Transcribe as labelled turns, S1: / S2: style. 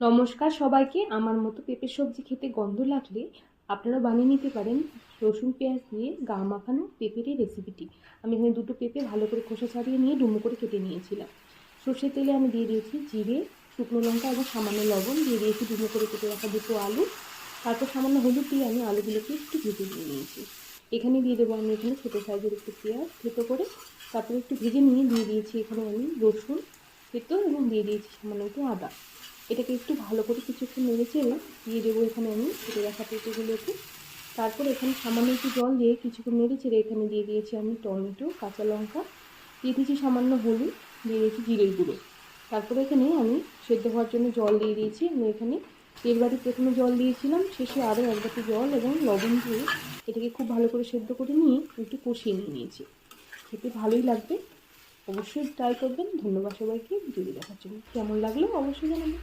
S1: নমস্কার সবাইকে। আমার মতো পেঁপের সবজি খেতে গন্ধ লাগলে আপনারা বানিয়ে নিতে পারেন রসুন পেঁয়াজ দিয়ে গা মাখানো পেঁপের এই রেসিপিটি। আমি এখানে দুটো পেঁপে ভালো করে খোসা ছাড়িয়ে নিয়ে ডুমো করে কেটে নিয়েছিলাম। সর্ষের তেলে আমি দিয়ে দিয়েছি জিরে, শুকনো লঙ্কা এবং সামান্য লবণ, দিয়ে দিয়েছি ডুমো করে কেটে রাখা দুটো আলু। তারপর সামান্য হলুদ দিয়ে আমি আলুগুলোকে একটু ভেজে নিয়ে নিয়েছি। এখানে দিয়ে দেবো আমি এখানে ছোটো সাইজের একটু পেঁয়াজ থেতো করে, তারপরে একটু ভেজে নিয়ে দিয়ে দিয়েছি এখানে আমি রসুন থেতো এবং দিয়ে দিয়েছি সামান্য একটু আদা। এটাকে একটু ভালো করে কিছুক্ষণ নেড়ে চেড়ে দিয়ে দেবো এখানে আমি কেটে রাখা পেঁপেগুলোকে। তারপর এখানে সামান্য একটু জল দিয়ে কিছুক্ষণ নেড়ে চেড়ে এখানে দিয়ে দিয়েছি আমি টমেটো, কাঁচা লঙ্কা, দিয়ে দিয়েছি সামান্য হলুদ, দিয়ে দিয়েছি জিরের গুঁড়ো। তারপরে এখানে আমি সেদ্ধ হওয়ার জন্য জল দিয়ে দিয়েছি। আমি এখানে এর বাড়ি প্রথমে জল দিয়েছিলাম, শেষে আরও এক বাটি জল এবং লবণ দিয়ে এটাকে খুব ভালো করে সেদ্ধ করে নিয়ে একটু কষিয়ে নিয়ে নিয়েছি। খেতে ভালোই লাগবে, অবশ্যই ট্রাই করবেন। ধন্যবাদ সবাইকে ভিডিওটি দেখার জন্য। কেমন লাগলো অবশ্যই জানাবেন।